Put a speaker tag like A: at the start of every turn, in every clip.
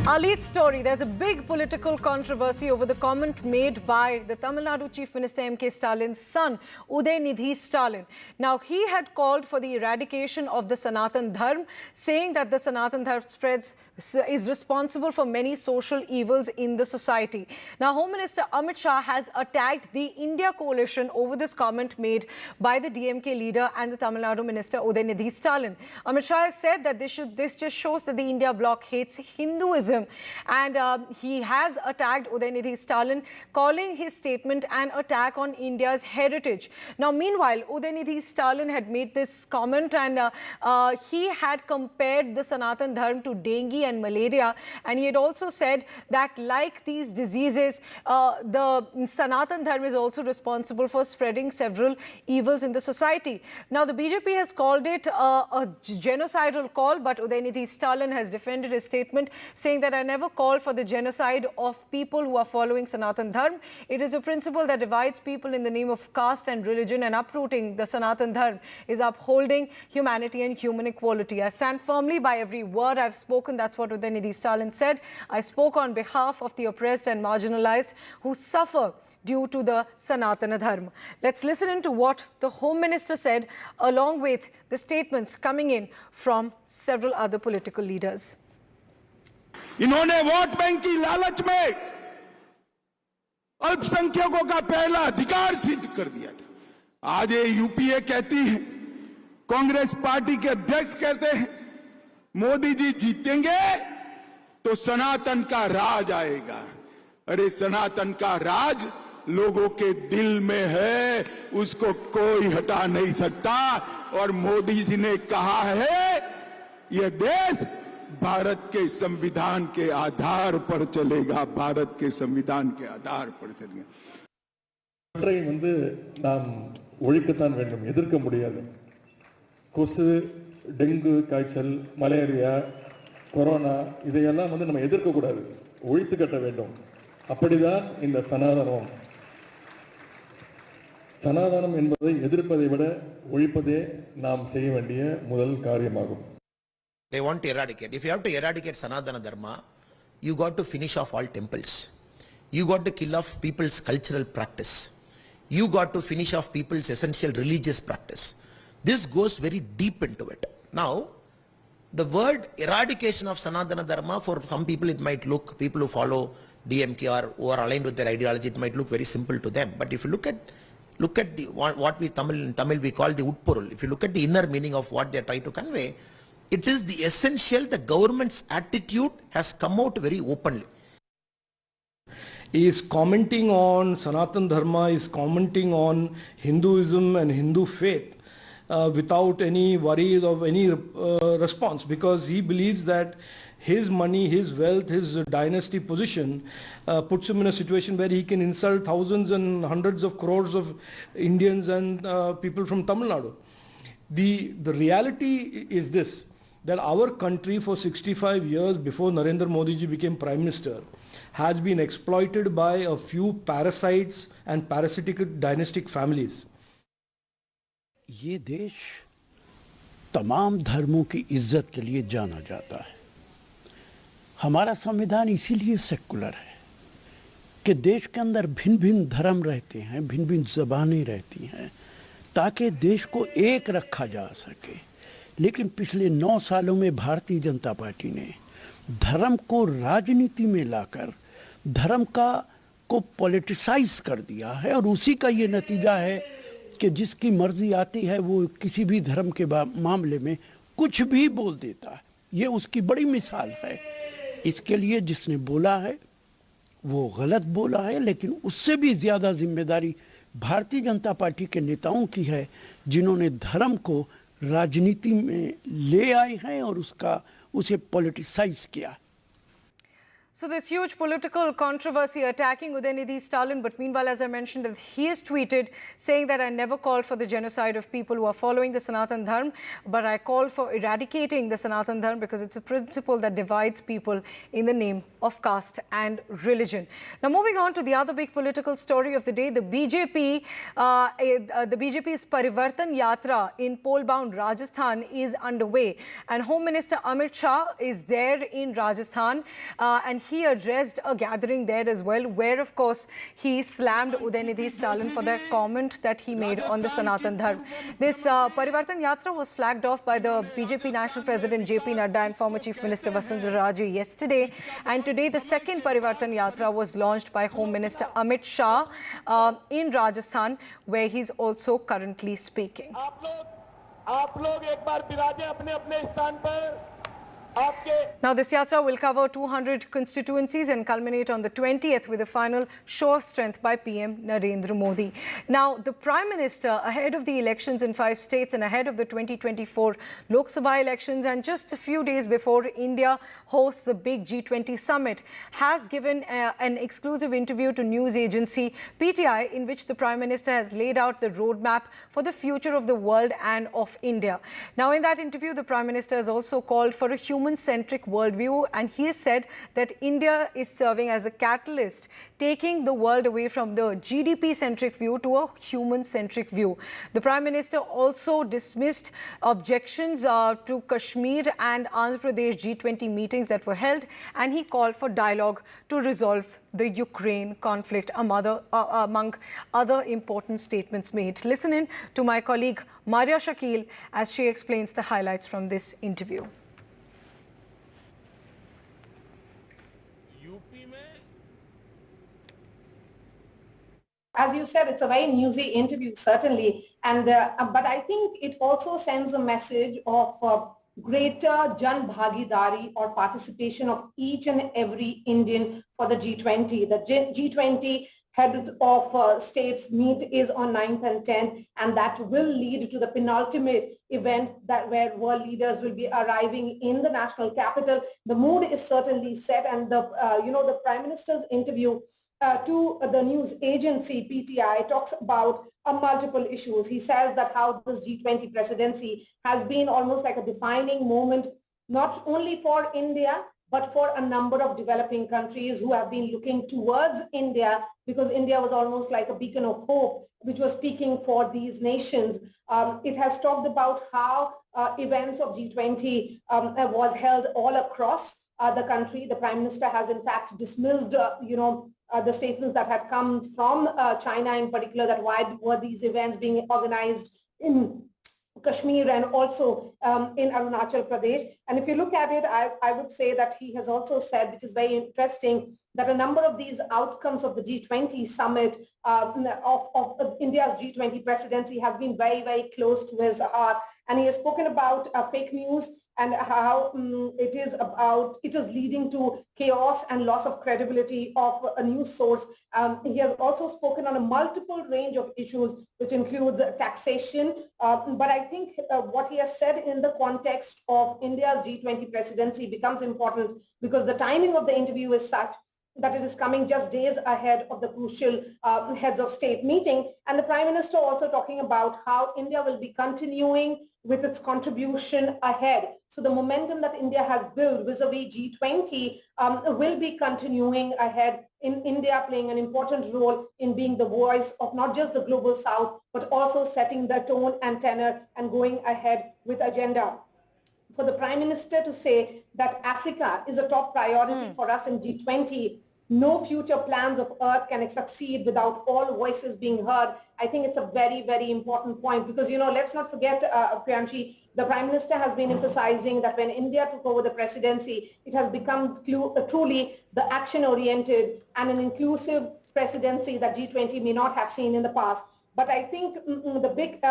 A: Our lead story, there's a big political controversy over the comment made by the Tamil Nadu Chief Minister MK Stalin's son, Udhayanidhi Stalin. Now, he had called for the eradication of the Sanatan Dharm, saying that the Sanatan Dharm is responsible for many social evils in the society. Now, Home Minister Amit Shah has attacked the India coalition over this comment made by the DMK leader and the Tamil Nadu Minister Udhayanidhi Stalin. Amit Shah has said that this just shows that the India bloc hates Hinduism, and he has attacked Udhayanidhi Stalin, calling his statement an attack on India's heritage. Now, meanwhile, Udhayanidhi Stalin had made this comment, and he had compared the Sanatan Dharm to dengue and malaria, and he had also said that, like these diseases, the Sanatan Dharm is also responsible for spreading several evils in the society. Now, the BJP has called it a genocidal call, but Udhayanidhi Stalin has defended his statement, saying that I never called for the genocide of people who are following Sanatan Dharm. It is a principle that divides people in the name of caste and religion, and uprooting the Sanatan Dharm is upholding humanity and human equality. I stand firmly by every word I've spoken. That's what Udhayanidhi Stalin said. I spoke on behalf of the oppressed and marginalized who suffer due to the Sanatana Dharma. Let's listen into what the Home Minister said, along with the statements coming in from several other political leaders.
B: इन्होंने vote bank की लालच में अल्पसंख्यकों का पहला अधिकार सिद्ध कर दिया था। आज ये यूपीए कहती है, कांग्रेस पार्टी के अध्यक्ष कहते हैं, मोदी जी जीतेंगे तो सनातन का राज आएगा। अरे सनातन का राज लोगों के दिल में है, उसको कोई हटा नहीं सकता। और मोदी जी ने कहा है, यह देश भारत के संविधान के आधार पर चलेगा, भारत के संविधान के आधार पर चलेगा।
C: நாம் ஒழிக்கத்தான் வேண்டும், எதிர்க்க முடியாது. கொசு, டெங்கு காய்ச்சல், மலேரியா, கொரோனா இதையெல்லாம் நம்ம எதிர்க்க கூடாது, ஒழித்து கட்ட வேண்டும். அப்படிதான் இந்த சனாதனம். சனாதனம் என்பதை எதிர்ப்பதை விட ஒழிப்பதே நாம் செய்ய வேண்டிய முதல் காரியமாகும்.
D: They want to eradicate. If you have to eradicate Sanatana Dharma, you got to finish off all temples. You got to kill off people's cultural practice. You got to finish off people's essential religious practice. This goes very deep into it. Now, the word eradication of Sanatana Dharma, for some people it might look, people who follow DMK or who are aligned with their ideology, it might look very simple to them. But if you look at the what we in Tamil we call the Utporul, if you look at the inner meaning of what they are trying to convey, it is the essential, the government's attitude has come out very openly.
E: He is commenting on Sanatan Dharma, is commenting on Hinduism and Hindu faith without any worries of any response, because he believes that his money, his wealth, his dynasty position puts him in a situation where he can insult thousands and hundreds of crores of Indians and people from Tamil Nadu. The reality is this, that our country for 65 years before Narendra Modi ji became Prime Minister has been exploited by a few parasites and parasitic dynastic families.
F: ये देश तमाम धर्मों की इज्जत के लिए जाना जाता है। हमारा संविधान इसीलिए सेकुलर है कि देश के अंदर भिन्न भिन्न धर्म रहते हैं, भिन्न भिन्न ज़बानें रहती हैं, ताकि देश को एक रखा जा सके। लेकिन पिछले 9 सालों में भारतीय जनता पार्टी ने धर्म को राजनीति में लाकर धर्म को पॉलिटिसाइज कर दिया है, और उसी का ये नतीजा है कि जिसकी मर्जी आती है वो किसी भी धर्म के मामले में कुछ भी बोल देता है। ये उसकी बड़ी मिसाल है। इसके लिए जिसने बोला है वो गलत बोला है, लेकिन उससे भी ज़्यादा जिम्मेदारी भारतीय जनता पार्टी के नेताओं की है, जिन्होंने धर्म को राजनीति में ले आए हैं और उसे पॉलिटिसाइज किया।
A: So this huge political controversy attacking Udhayanidhi Stalin, but meanwhile, as I mentioned, he has tweeted saying that I never called for the genocide of people who are following the Sanatan Dharm, but I call for eradicating the Sanatan Dharm because it's a principle that divides people in the name of caste and religion. Now, moving on to the other big political story of the day, the BJP's Parivartan Yatra in poll-bound Rajasthan is underway, and Home Minister Amit Shah is there in Rajasthan, and he addressed a gathering there as well, where of course he slammed Udhayanidhi Stalin for that comment that he made on the Sanatan Dharm. This Parivartan Yatra was flagged off by the BJP National President JP Nadu and former Chief Minister Vasundhara Raje yesterday, and today the second Parivartan Yatra was launched by Home Minister Amit Shah in Rajasthan, where he's also currently speaking.
G: आप लोग एक बार विराजे अपने अपने स्थान पर.
A: Now, this yatra will cover 200 constituencies and culminate on the 20th with a final show of strength by PM Narendra Modi. Now, the Prime Minister, ahead of the elections in 5 states and ahead of the 2024 Lok Sabha elections and just a few days before India hosts the big G20 summit, has given an exclusive interview to news agency PTI, in which the Prime Minister has laid out the roadmap for the future of the world and of India. Now, in that interview, the Prime Minister has also called for a human-centric worldview, and he has said that India is serving as a catalyst, taking the world away from the GDP-centric view to a human-centric view. The Prime Minister also dismissed objections to Kashmir and Andhra Pradesh G20 meetings that were held, and he called for dialogue to resolve the Ukraine conflict, among other important statements made. Listen in to my colleague Maria Shakil as she explains the highlights from this interview.
H: As you said, it's a very newsy interview, certainly. But I think it also sends a message of greater Jan Bhagidari or participation of each and every Indian for the G20. The G20 heads of states meet is on 9th and 10th, and that will lead to the penultimate event where world leaders will be arriving in the national capital. The mood is certainly set, and the Prime Minister's interview to the news agency PTI talks about multiple issues. He says that how this G20 presidency has been almost like a defining moment, not only for India, but for a number of developing countries who have been looking towards India, because India was almost like a beacon of hope, which was speaking for these nations. It has talked about how events of G20 was held all across the country. The Prime Minister has in fact dismissed, the statements that had come from China in particular, that why were these events being organized in Kashmir and also in Arunachal Pradesh. And if you look at it, I would say that he has also said, which is very interesting, that a number of these outcomes of the G20 summit of India's G20 presidency has been very, very close to his heart. And he has spoken about fake news and how it is leading to chaos and loss of credibility of a news source. He has also spoken on a multiple range of issues, which includes taxation. But I think what he has said in the context of India's G20 presidency becomes important, because the timing of the interview is such that it is coming just days ahead of the crucial heads of state meeting. And the Prime Minister also talking about how India will be continuing with its contribution ahead. So the momentum that India has built vis-a-vis G20 will be continuing ahead, in India playing an important role in being the voice of not just the global south, but also setting the tone and tenor and going ahead with agenda. For the Prime Minister to say that Africa is a top priority for us in G20, no future plans of Earth can succeed without all voices being heard. I think it's a very, very important point, because, let's not forget, Priyanshi, the Prime Minister has been emphasizing that when India took over the presidency, it has become truly the action-oriented and an inclusive presidency that G20 may not have seen in the past. But I think the big,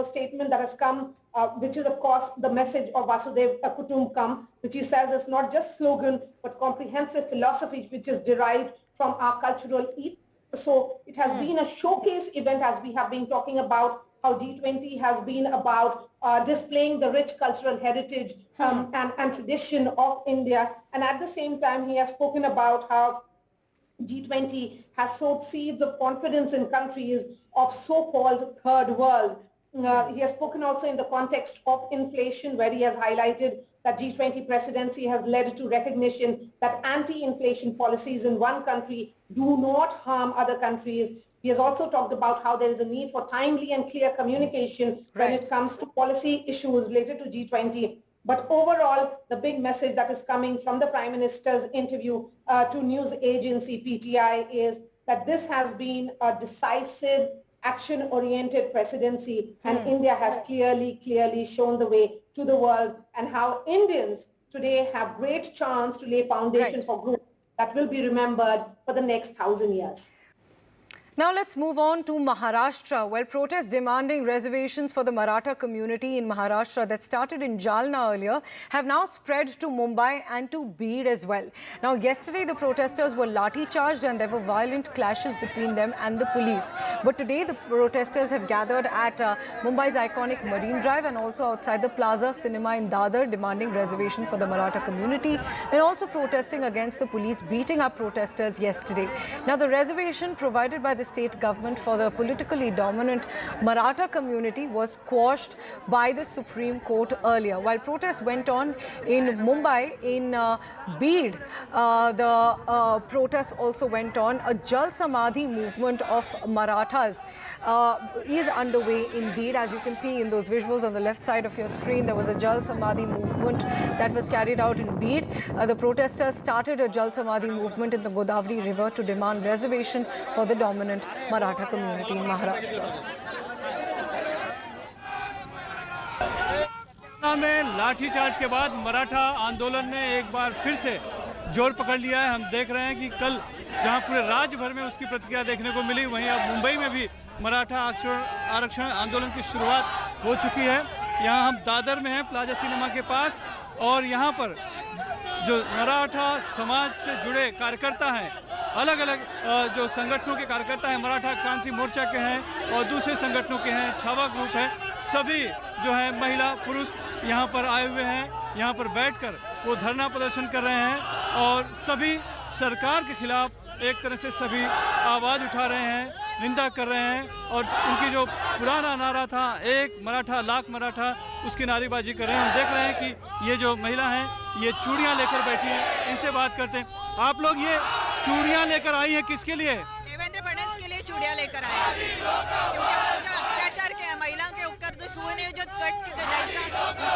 H: statement that has come, which is, of course, the message of Vasudev Kutumbakam, which he says is not just slogan, but comprehensive philosophy, which is derived from our cultural ethos. So it has been a showcase event, as we have been talking about, how G20 has been about displaying the rich cultural heritage and tradition of India. And at the same time, he has spoken about how G20 has sowed seeds of confidence in countries of so-called third world. He has spoken also in the context of inflation, where he has highlighted that G20 presidency has led to recognition that anti-inflation policies in one country do not harm other countries. He has also talked about how there is a need for timely and clear communication when it comes to policy issues related to G20. But overall, the big message that is coming from the Prime Minister's interview to news agency PTI is that this has been a decisive, action-oriented presidency, and India has clearly shown the way to the world, and how Indians today have great chance to lay foundation for growth that will be remembered for the next 1,000 years.
A: Now let's move on to Maharashtra, where protests demanding reservations for the Maratha community in Maharashtra that started in Jalna earlier have now spread to Mumbai and to Beed as well. Now yesterday the protesters were lathi charged and there were violent clashes between them and the police. But today the protesters have gathered at Mumbai's iconic Marine Drive and also outside the Plaza Cinema in Dadar, demanding reservation for the Maratha community and also protesting against the police beating up protesters yesterday. Now the reservation provided by the state government for the politically dominant Maratha community was quashed by the Supreme Court earlier. While protests went on in Mumbai, in Beed, the protests also went on. A Jal Samadhi movement of Marathas is underway in Beed. As you can see in those visuals on the left side of your screen, there was a Jal Samadhi movement that was carried out in Beed. The protesters started a Jal Samadhi movement in the Godavari River to demand reservation for the dominant Maratha community in Maharashtra.
I: में लाठीचार्ज के बाद मराठा आंदोलन ने एक बार फिर से जोर पकड़ लिया है। हम देख रहे हैं कि कल जहां पूरे राज्य भर में उसकी प्रतिक्रिया देखने को मिली, वहीं अब मुंबई में भी मराठा आरक्षण आंदोलन की शुरुआत हो चुकी है। यहां हम दादर में हैं, प्लाजा सिनेमा के पास, और यहां पर जो मराठा समाज से जुड़े कार्यकर्ता हैं, अलग अलग जो संगठनों के कार्यकर्ता हैं, मराठा क्रांति मोर्चा के हैं और दूसरे संगठनों के हैं, छावा ग्रुप है, सभी जो है महिला पुरुष यहाँ पर आए हुए हैं। यहाँ पर बैठकर वो धरना प्रदर्शन कर रहे हैं और सभी सरकार के खिलाफ एक तरह से सभी आवाज़ उठा रहे हैं, निंदा कर रहे हैं और उनकी जो पुराना नारा था, एक मराठा लाख मराठा, उसकी नारेबाजी कर रहे हैं। हम देख रहे हैं कि ये जो महिला हैं ये चूड़ियाँ लेकर बैठी हैं। इनसे बात करते हैं। आप लोग ये चूड़ियाँ लेकर आई हैं किसके लिए?
J: देवेंद्र फडणवीस के लिए चूड़ियाँ लेकर आए हैं, क्योंकि उनका अत्याचार किया है महिलाओं के ऊपर, जो सुनियोजित कट के जैसा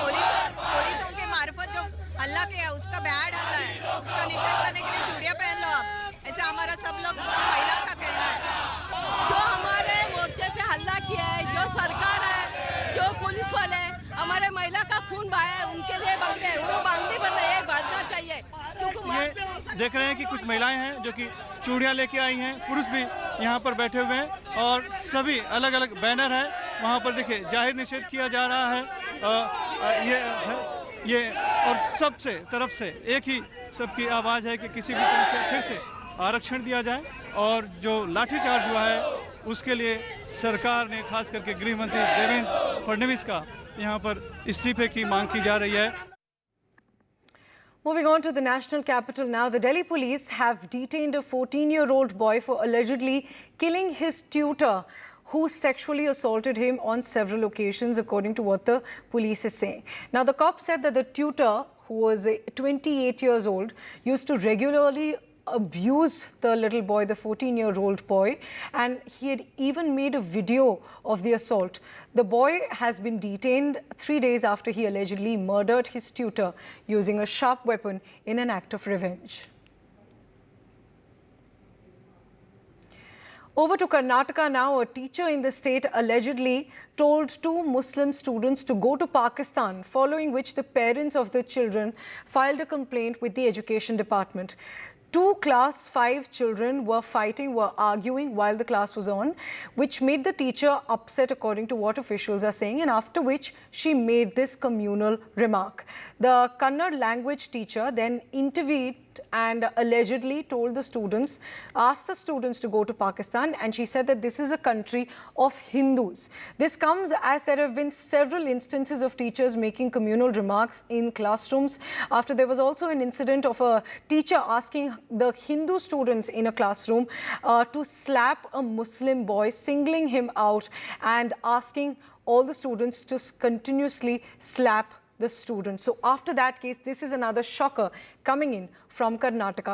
J: पुलिसों के मार्फत जो हल्ला किया, उसका बैड हल्ला है, उसका निषेध करने के लिए चूड़ियाँ पहन लो आप, ऐसा हमारा सब महिलाओं का कहना है।
K: जो हमारे मोर्चे पे हल्ला किया है, जो सरकार है, जो पुलिस वाले हमारे महिला का खून बहाया है, उनके लिए बंद है, वो बांधनी बंद है, बांधना चाहिए।
I: ये देख रहे हैं कि कुछ महिलाएं हैं जो कि चूड़ियाँ लेके आई हैं, पुरुष भी यहाँ पर बैठे हुए हैं और सभी अलग अलग बैनर है वहाँ पर। देखिए जाहिर निषेध किया जा रहा है ये और सबसे तरफ से एक ही सबकी आवाज़ है कि किसी भी तरह से फिर से आरक्षण दिया जाए, और जो लाठीचार्ज हुआ है उसके लिए सरकार ने खास करके गृह मंत्री देवेंद्र फडणवीस का यहाँ पर इस्तीफे की मांग की जा रही है।
A: Moving on to the national capital now, the Delhi police have detained a 14-year-old boy for allegedly killing his tutor, who sexually assaulted him on several occasions, according to what the police is saying. Now, the cop said that the tutor, who was 28 years old, used to regularly abuse the little boy, the 14-year-old boy, and he had even made a video of the assault. The boy has been detained 3 days after he allegedly murdered his tutor using a sharp weapon in an act of revenge. Over to Karnataka now. A teacher in the state allegedly told 2 Muslim students to go to Pakistan, following which the parents of the children filed a complaint with the Education Department. 2 class 5 children were arguing while the class was on, which made the teacher upset, according to what officials are saying, and after which she made this communal remark. The Kannada language teacher then intervened went and allegedly told the students, asked the students to go to Pakistan, and she said that this is a country of Hindus. This comes as there have been several instances of teachers making communal remarks in classrooms. After there was also an incident of a teacher asking the Hindu students in a classroom to slap a Muslim boy, singling him out and asking all the students to continuously slap the students. So after that case, this is another shocker coming in from Karnataka.